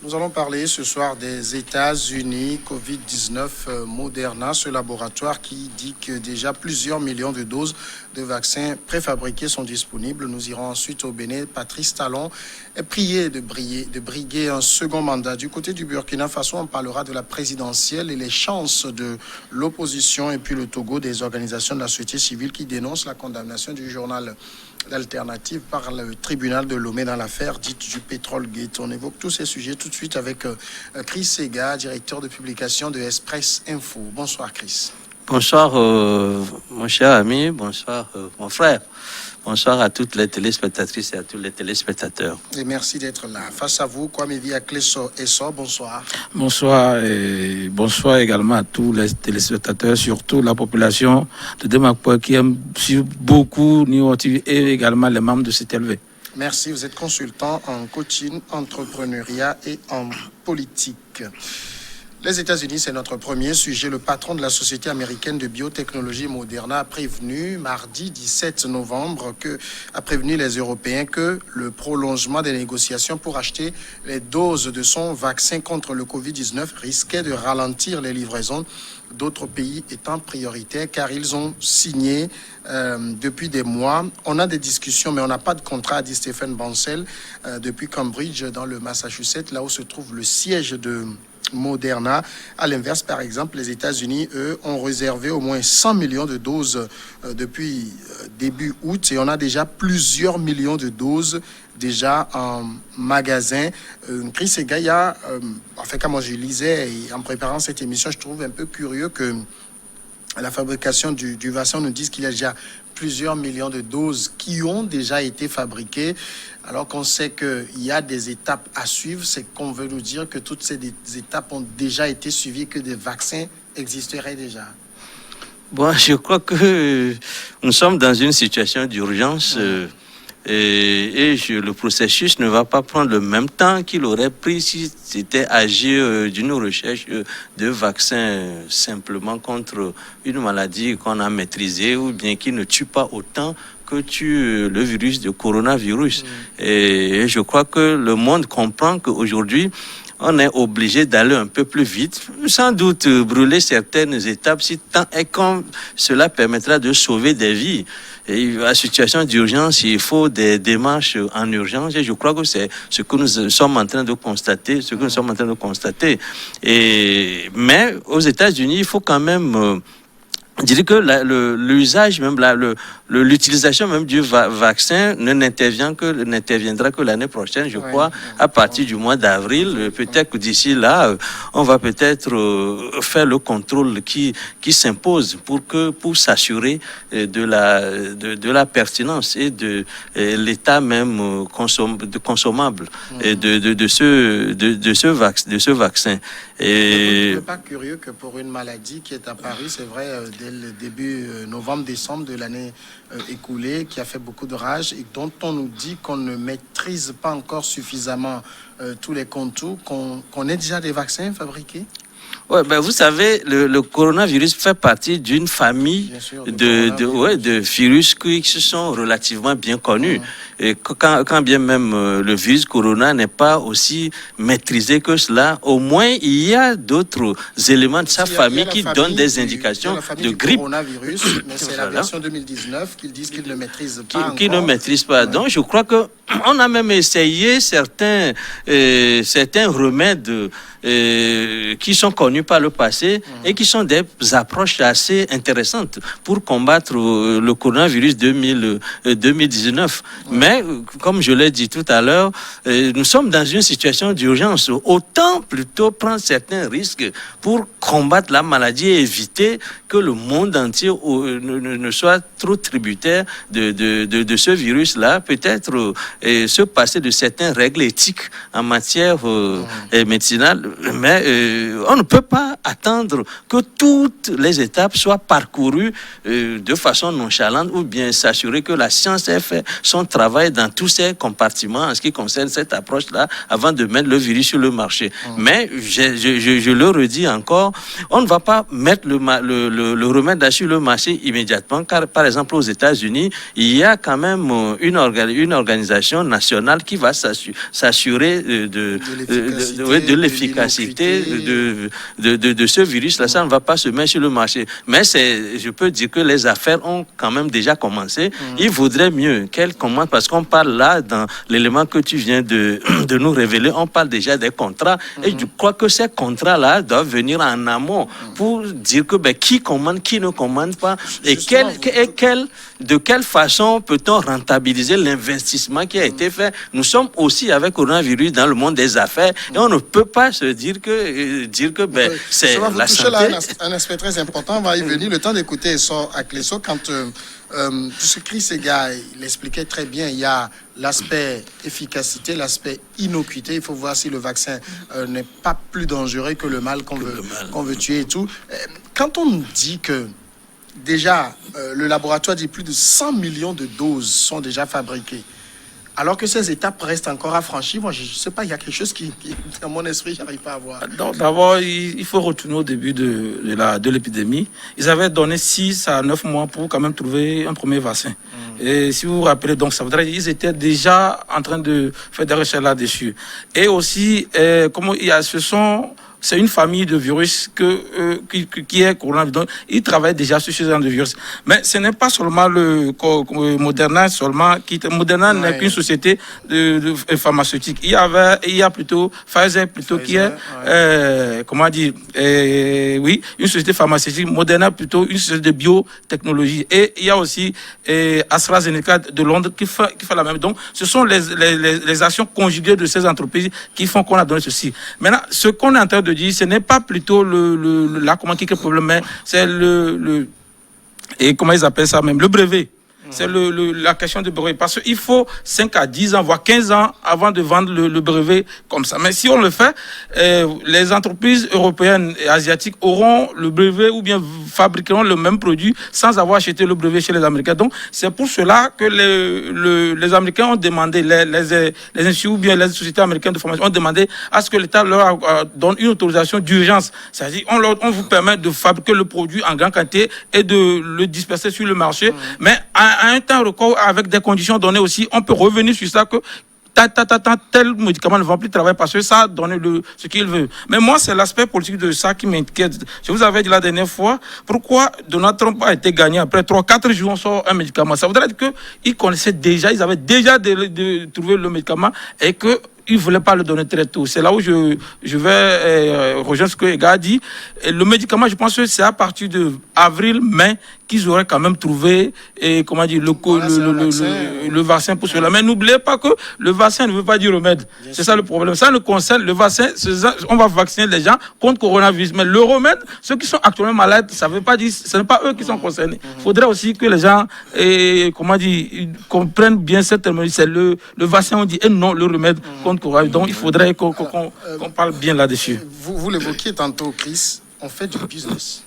Nous allons parler ce soir des États-Unis, Covid-19, Moderna, ce laboratoire qui dit que déjà plusieurs millions de doses de vaccins préfabriqués sont disponibles. Nous irons ensuite au Bénin. Patrice Talon est prié de briguer un second mandat. Du côté du Burkina Faso, on parlera de la présidentielle et les chances de l'opposition et puis le Togo, des organisations de la société civile qui dénoncent la condamnation du journal L'Alternative par le tribunal de Lomé dans l'affaire dite du Pétrole Gate. On évoque tous ces sujets tout de suite avec Chris Sega, directeur de publication de Express Info. Bonsoir Chris. Bonsoir mon cher ami, bonsoir mon frère. Bonsoir à toutes les téléspectatrices et à tous les téléspectateurs. Et merci d'être là. Face à vous, Kwame Viakleso Esso, bonsoir. Bonsoir et bonsoir également à tous les téléspectateurs, surtout la population de Demakpo qui aime beaucoup New TV et également les membres de CTLV. Merci, vous êtes consultant en coaching, entrepreneuriat et en politique. Les États-Unis, c'est notre premier sujet. Le patron de la société américaine de biotechnologie Moderna a prévenu mardi 17 novembre a prévenu les Européens que le prolongement des négociations pour acheter les doses de son vaccin contre le Covid-19 risquait de ralentir les livraisons d'autres pays étant prioritaires car ils ont signé depuis des mois. On a des discussions mais on n'a pas de contrat, a dit Stephen Bancel depuis Cambridge dans le Massachusetts, là où se trouve le siège de Moderna. À l'inverse, par exemple, les États-Unis, eux, ont réservé au moins 100 millions de doses depuis début août et on a déjà plusieurs millions de doses déjà en magasin. Chris Segaya, quand moi je lisais et en préparant cette émission, je trouve un peu curieux que la fabrication du vaccin nous dise qu'il y a déjà plusieurs millions de doses qui ont déjà été fabriquées, alors qu'on sait qu'il y a des étapes à suivre. C'est qu'on veut nous dire que toutes ces étapes ont déjà été suivies, que des vaccins existeraient déjà. Bon, je crois que nous sommes dans une situation d'urgence le processus ne va pas prendre le même temps qu'il aurait pris si c'était agir d'une recherche de vaccin simplement contre une maladie qu'on a maîtrisée ou bien qui ne tue pas autant que tue le virus de coronavirus. Et je crois que le monde comprend qu'aujourd'hui, on est obligé d'aller un peu plus vite, sans doute brûler certaines étapes si tant et quand cela permettra de sauver des vies. Et à situation d'urgence, il faut des démarches en urgence. Et je crois que c'est ce que nous sommes en train de constater, mais aux États-Unis, il faut quand même je dirais que l'usage même l'utilisation même du vaccin n'interviendra que l'année prochaine, je crois, à partir du mois d'avril. Peut-être que d'ici là, on va peut-être faire le contrôle qui s'impose pour s'assurer de la pertinence et de l'état même consommable de ce vaccin. Et n'est pas curieux que pour une maladie qui est apparue, c'est vrai, dès le début novembre-décembre de l'année écoulée, qui a fait beaucoup de rage et dont on nous dit qu'on ne maîtrise pas encore suffisamment tous les contours, qu'on ait déjà des vaccins fabriqués? Ouais, ben vous savez, le coronavirus fait partie d'une famille de virus qui sont relativement bien connus. Et quand bien même le virus corona n'est pas aussi maîtrisé que cela, au moins il y a d'autres éléments de sa famille qui donnent des indications de grippe. Coronavirus, mais c'est la version 2019 qu'ils disent qu'ils ne maîtrisent pas. Qui ne maîtrisent pas. Donc je crois que on a même essayé certains remèdes qui sont connus par le passé et qui sont des approches assez intéressantes pour combattre le coronavirus 2019. Mais, comme je l'ai dit tout à l'heure, nous sommes dans une situation d'urgence. Autant plutôt prendre certains risques pour combattre la maladie et éviter que le monde entier ne soit trop tributaire de ce virus-là. Peut-être se passer de certaines règles éthiques en matière médicinale. Mais on ne peut pas attendre que toutes les étapes soient parcourues de façon nonchalante ou bien s'assurer que la science ait fait son travail dans tous ces compartiments en ce qui concerne cette approche-là avant de mettre le virus sur le marché. Mais je le redis encore, on ne va pas mettre le remède sur le marché immédiatement, car par exemple aux États-Unis, il y a quand même une organisation nationale qui va s'assurer de l'efficacité de ce virus-là. Ça ne va pas se mettre sur le marché. Mais je peux dire que les affaires ont quand même déjà commencé. Il vaudrait mieux qu'elles commencent, parce qu'on parle là, dans l'élément que tu viens de nous révéler, on parle déjà des contrats. Et je crois que ces contrats-là doivent venir en amont pour dire que qui commande, qui ne commande pas, et de quelle façon peut-on rentabiliser l'investissement qui a été fait. Nous sommes aussi avec coronavirus dans le monde des affaires et on ne peut pas se dire que c'est la santé. Ça va vous toucher là un aspect très important. On va y venir. Le temps d'écouter Essor Akleso. Quand ce Chris Ega, il expliquait très bien, il y a l'aspect efficacité, l'aspect innocuité. Il faut voir si le vaccin n'est pas plus dangereux que le mal qu'on veut tuer et tout. Quand on dit que déjà, le laboratoire dit plus de 100 millions de doses sont déjà fabriquées, alors que ces étapes restent encore à franchir. Moi, je ne sais pas, il y a quelque chose qui dans mon esprit, je n'arrive pas à voir. D'abord, il faut retourner au début de l'épidémie. Ils avaient donné 6 à 9 mois pour quand même trouver un premier vaccin. Et si vous vous rappelez, donc, ça voudrait dire qu'ils étaient déjà en train de faire des recherches là-dessus. Et aussi, c'est une famille de virus qui est coronavirus. Donc, ils travaillent déjà sur ce genre de virus. Mais ce n'est pas seulement le Moderna Moderna n'est qu'une société de pharmaceutique. Il y a plutôt Pfizer qui est une société pharmaceutique. Moderna plutôt une société de biotechnologie. Et il y a aussi AstraZeneca de Londres qui fait la même. Donc, ce sont les actions conjuguées de ces entreprises qui font qu'on a donné ceci. Maintenant, ce qu'on est en train de dire, ce n'est pas plutôt qui est le problème, mais c'est et comment ils appellent ça même, le brevet. C'est la question du brevet. Parce qu'il faut 5 à 10 ans, voire 15 ans avant de vendre le brevet comme ça. Mais si on le fait, les entreprises européennes et asiatiques auront le brevet ou bien fabriqueront le même produit sans avoir acheté le brevet chez les Américains. Donc, c'est pour cela que les Américains ont demandé, les instituts ou bien les sociétés américaines de formation ont demandé à ce que l'État leur donne une autorisation d'urgence. C'est-à-dire, on vous permet de fabriquer le produit en grande quantité et de le disperser sur le marché. Mais à un temps record, avec des conditions données aussi, on peut revenir sur ça que tel médicament ne va plus travailler parce que ça donne ce qu'il veut. Mais moi, c'est l'aspect politique de ça qui m'inquiète. Je vous avais dit la dernière fois, pourquoi Donald Trump a été gagné après 3-4 jours, on sort un médicament. Ça voudrait dire qu'ils connaissaient déjà, ils avaient déjà trouvé le médicament et que il ne voulait pas le donner très tôt. C'est là où je vais rejoindre ce que Ega a dit. Et le médicament, je pense que c'est à partir de avril-mai qu'ils auraient quand même trouvé le vaccin pour cela. Mais n'oubliez pas que le vaccin ne veut pas dire remède. C'est ça le problème. Ça ne concerne le vaccin. On va vacciner les gens contre le coronavirus. Mais le remède, ceux qui sont actuellement malades, ça ne veut pas dire, ce n'est pas eux qui sont concernés. Il faudrait aussi que les gens comprennent bien cette terminologie. C'est le vaccin, on dit, et non le remède contre le coronavirus. Donc il faudrait qu'on parle bien là-dessus. Vous l'évoquiez tantôt, Chris, on fait du business.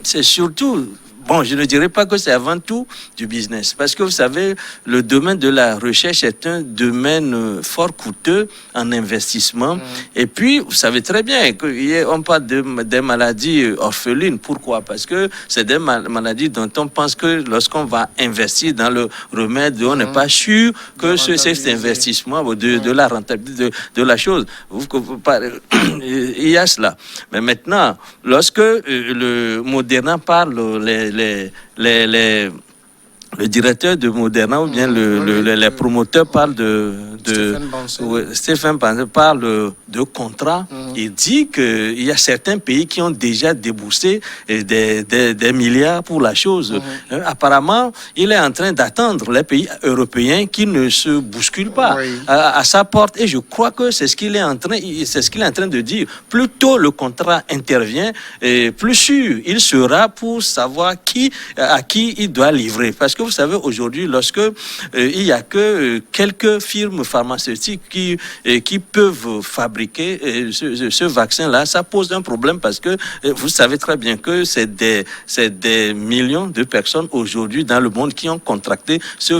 C'est surtout... Bon, je ne dirais pas que c'est avant tout du business, parce que vous savez, le domaine de la recherche est un domaine fort coûteux en investissement. Et puis, vous savez très bien qu'on parle des maladies orphelines. Pourquoi? Parce que c'est des maladies dont on pense que lorsqu'on va investir dans le remède, on n'est pas sûr que cet investissement de la rentabilité de la chose. Il y a cela. Mais maintenant, lorsque le Moderna parle, le directeur de Moderna ou bien les promoteurs parlent Stephen Banzer parle de contrat. Il dit qu'il y a certains pays qui ont déjà déboursé des milliards pour la chose. Apparemment, il est en train d'attendre les pays européens qui ne se bousculent pas à sa porte. Et je crois que c'est ce qu'il est en train de dire. Plus tôt le contrat intervient, plus sûr il sera pour savoir à qui il doit livrer. Parce que que vous savez, aujourd'hui, lorsque il y a que quelques firmes pharmaceutiques qui peuvent fabriquer ce vaccin-là, ça pose un problème parce que vous savez très bien que c'est des millions de personnes aujourd'hui dans le monde qui ont contracté ce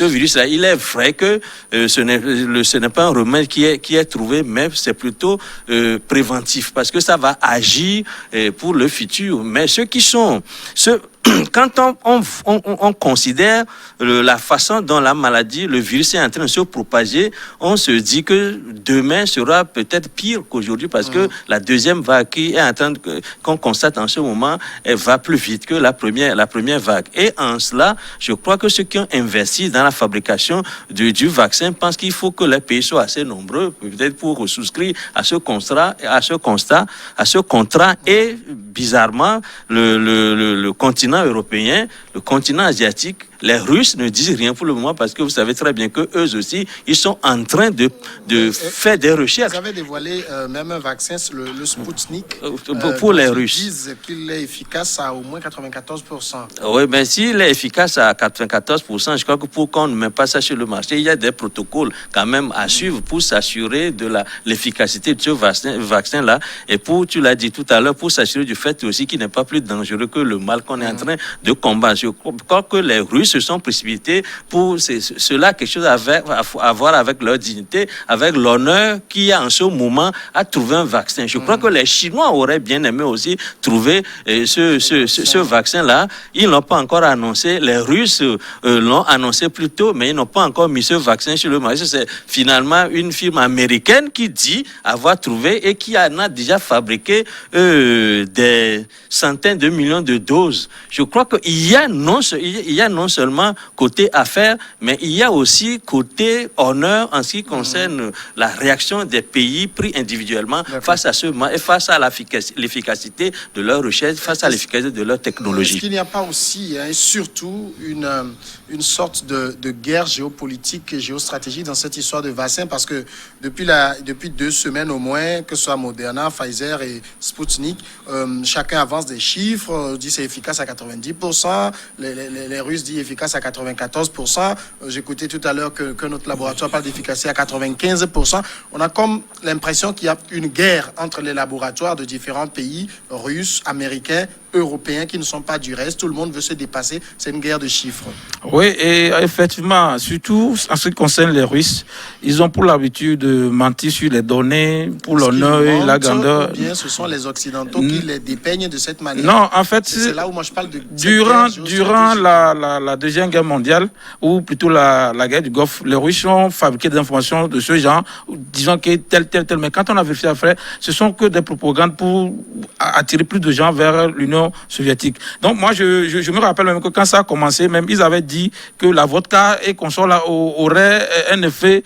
virus-là. Il est vrai que ce n'est pas un remède qui est trouvé, mais c'est plutôt préventif parce que ça va agir pour le futur. Mais quand on considère la façon dont la maladie, le virus est en train de se propager, on se dit que demain sera peut-être pire qu'aujourd'hui parce que la deuxième vague qui est en train qu'on constate en ce moment, elle va plus vite que la première vague. Et en cela, je crois que ceux qui ont investi dans la fabrication du vaccin pensent qu'il faut que les pays soient assez nombreux, peut-être pour souscrire à ce contrat. Et bizarrement, le continent européen, le continent asiatique, les Russes ne disent rien pour le moment parce que vous savez très bien que eux aussi, ils sont en train de faire des recherches. Vous avez dévoilé même un vaccin, le Sputnik, pour les Russes. Ils disent qu'il est efficace à au moins 94%. Oui, mais s'il est efficace à 94%, je crois que pour qu'on ne mette pas ça sur le marché, il y a des protocoles quand même à suivre pour s'assurer de l'efficacité de ce vaccin-là. Et tu l'as dit tout à l'heure, pour s'assurer du fait aussi qu'il n'est pas plus dangereux que le mal qu'on est en train de combattre. Je crois que les Russes se sont précipités pour cela, quelque chose à voir avec leur dignité, avec l'honneur qu'il y a en ce moment à trouver un vaccin. Je crois que les Chinois auraient bien aimé aussi trouver ce vaccin-là. Ils n'ont pas encore annoncé, les Russes l'ont annoncé plus tôt, mais ils n'ont pas encore mis ce vaccin sur le marché. C'est finalement une firme américaine qui dit avoir trouvé et qui en a déjà fabriqué des centaines de millions de doses. Je crois qu'il y a non seulement côté affaires, mais il y a aussi côté honneur en ce qui concerne la réaction des pays pris individuellement face à et face à l'efficacité de leur recherche, face à l'efficacité de leur technologie. Est-ce qu'il n'y a pas aussi, et surtout, une sorte de guerre géopolitique et géostratégique dans cette histoire de vaccin? Parce que depuis 2 semaines au moins, que ce soit Moderna, Pfizer et Sputnik, chacun avance des chiffres, dit c'est efficace à 90%, les Russes disent efficace à 94%. J'écoutais tout à l'heure que notre laboratoire parle d'efficacité à 95%. On a comme l'impression qu'il y a une guerre entre les laboratoires de différents pays, russes, américains, européens, qui ne sont pas du reste. Tout le monde veut se dépasser. C'est une guerre de chiffres. Oui, et effectivement, surtout en ce qui concerne les Russes, ils ont pour l'habitude de mentir sur les données, pour l'honneur et la grandeur. Ou bien ce sont les Occidentaux qui les dépeignent de cette manière. Non, en fait, c'est là où moi je parle de durant la Deuxième Guerre mondiale, ou plutôt la guerre du Golfe, les Russes ont fabriqué des informations de ce genre, disant que tel. Mais quand on a vérifié après, ce sont que des propagandes pour attirer plus de gens vers l'Union soviétique. Donc moi, je me rappelle même que quand ça a commencé, même ils avaient dit que la vodka et consorts là aurait un effet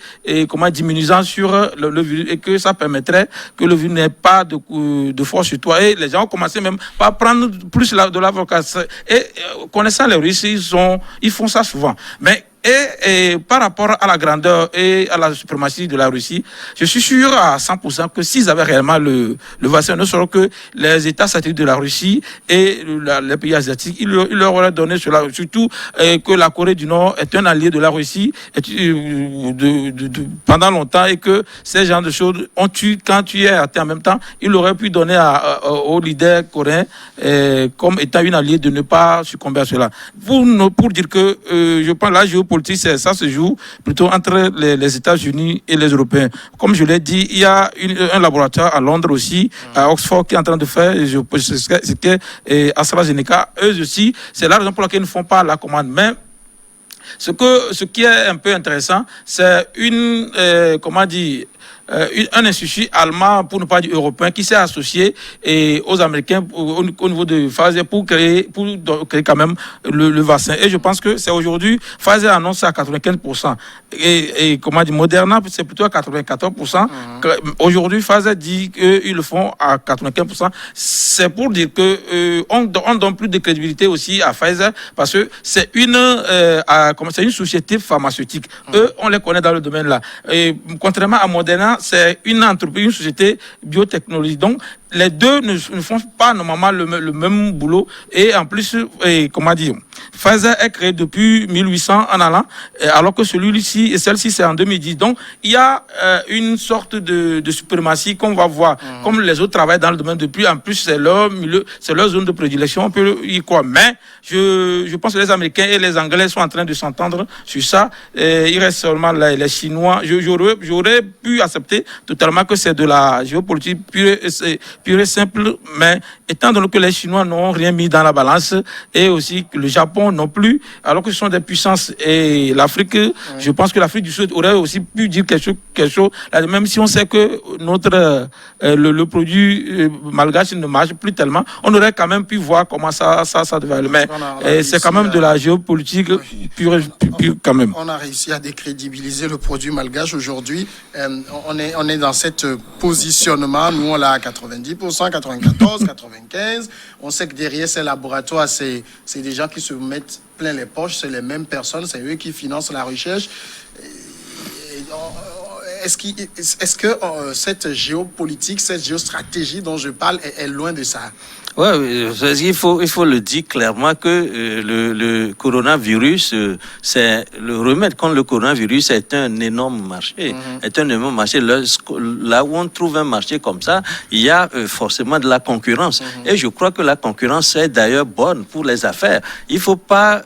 diminuant sur le virus et que ça permettrait que le virus n'ait pas de force sur toi. Et les gens ont commencé même par prendre plus de la vodka. Et connaissant les Russes, ils font ça souvent. Mais et par rapport à la grandeur et à la suprématie de la Russie, je suis sûr à 100% que s'ils avaient réellement le vaccin, ne serait que les États satellites de la Russie et les pays asiatiques, ils leur auraient donné cela. Surtout que la Corée du Nord est un allié de la Russie pendant longtemps et que ces genres de choses quand tu es atteint en même temps, ils auraient pu donner aux leaders coréens comme étant une alliée de ne pas succomber à cela. Pour dire que je pense la géopolitique, ça se joue plutôt entre les États-Unis et les Européens. Comme je l'ai dit, il y a un laboratoire à Londres aussi, à Oxford, qui est en train de faire ce que AstraZeneca. Eux aussi, c'est la raison pour laquelle ils ne font pas la commande. Mais ce qui est un peu intéressant, c'est un institut allemand, pour ne pas dire européen, qui s'est associé aux Américains au niveau de Pfizer pour créer quand même le vaccin. Et je pense que c'est aujourd'hui, Pfizer annonce à 95%. Et Moderna, c'est plutôt à 94%. Aujourd'hui, Pfizer dit qu'ils le font à 95%. C'est pour dire que on donne plus de crédibilité aussi à Pfizer parce que c'est une société pharmaceutique. Eux, on les connaît dans le domaine là. Et contrairement à Moderna, c'est une entreprise, une société biotechnologie. Donc, les deux ne font pas normalement le même boulot. Et en plus, comment dire, Pfizer est créé depuis 1800 en allant, alors que celui-ci et celle-ci, c'est en 2010. Donc, il y a une sorte de suprématie qu'on va voir. Comme les autres travaillent dans le domaine depuis, en plus, c'est leur milieu, c'est leur zone de prédilection, on peut y croire. Mais je pense que les Américains et les Anglais sont en train de s'entendre sur ça. Il reste seulement les Chinois. J'aurais pu accepter totalement que c'est de la géopolitique pure et simple, mais étant donné que les Chinois n'ont rien mis dans la balance, et aussi que le Japon non plus, alors que ce sont des puissances, et l'Afrique, je pense que l'Afrique du Sud aurait aussi pu dire quelque chose, même si on sait que le produit malgache ne marche plus tellement, on aurait quand même pu voir comment ça devait aller. Mais c'est quand même de la géopolitique pure quand même. On a réussi à décrédibiliser le produit malgache aujourd'hui. On est dans cet positionnement. Nous, on l'a à 90%, 94%, 95%. On sait que derrière ces laboratoires, c'est des gens qui se mettent plein les poches. C'est les mêmes personnes. C'est eux qui financent la recherche. Est-ce que cette géopolitique, cette géostratégie dont je parle est loin de ça? Oui, il faut le dire clairement que le coronavirus, c'est le remède contre le coronavirus est un énorme marché. Est un énorme marché. Là où on trouve un marché comme ça, il y a forcément de la concurrence. Et je crois que la concurrence est d'ailleurs bonne pour les affaires. Il faut pas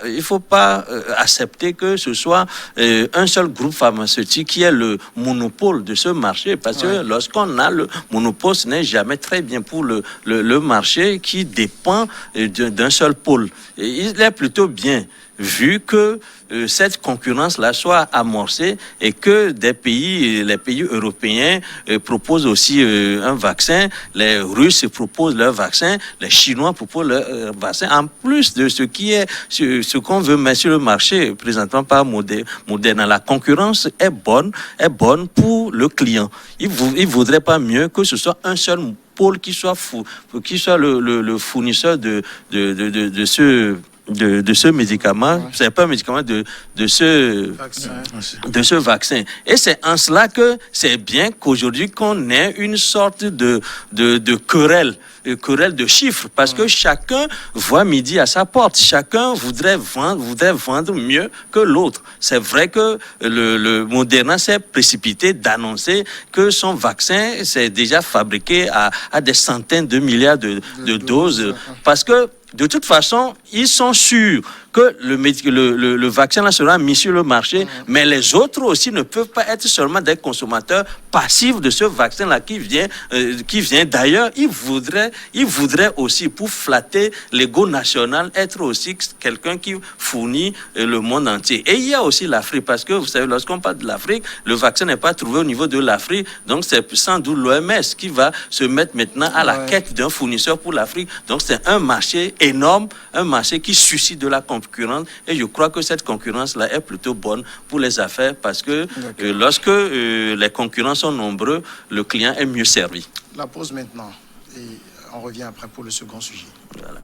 accepter que ce soit un seul groupe pharmaceutique qui ait le monopole de ce marché. Parce que lorsqu'on a le monopole, ce n'est jamais très bien pour le marché qui dépend d'un seul pôle. Et il est plutôt bien vu que cette concurrence-là soit amorcée et que les pays européens proposent aussi un vaccin, les Russes proposent leur vaccin, les Chinois proposent leur vaccin, en plus de ce qu'on veut mettre sur le marché présentement par Moderna. La concurrence est bonne pour le client. Il vaudrait pas mieux que ce soit un seul pôle qui soit le fournisseur de ce médicament, c'est pas un médicament, de ce vaccin. Et c'est en cela que c'est bien qu'aujourd'hui qu'on ait une sorte de querelle de chiffres, parce que chacun voit midi à sa porte, chacun voudrait vendre mieux que l'autre. C'est vrai que le Moderna s'est précipité d'annoncer que son vaccin s'est déjà fabriqué à des centaines de milliards de doses, parce que de toute façon, ils sont sûrs que le vaccin là sera mis sur le marché, mais les autres aussi ne peuvent pas être seulement des consommateurs passifs de ce vaccin là qui vient d'ailleurs. Ils voudraient aussi, pour flatter l'ego national, être aussi quelqu'un qui fournit le monde entier. Et il y a aussi l'Afrique, parce que vous savez, lorsqu'on parle de l'Afrique, le vaccin n'est pas trouvé au niveau de l'Afrique, donc c'est sans doute l'OMS qui va se mettre maintenant à la quête d'un fournisseur pour l'Afrique. Donc c'est un marché énorme, un marché qui suscite de la concurrence, et je crois que cette concurrence-là est plutôt bonne pour les affaires, parce que lorsque les concurrents sont nombreux, le client est mieux servi. La pause maintenant, et on revient après pour le second sujet. Voilà.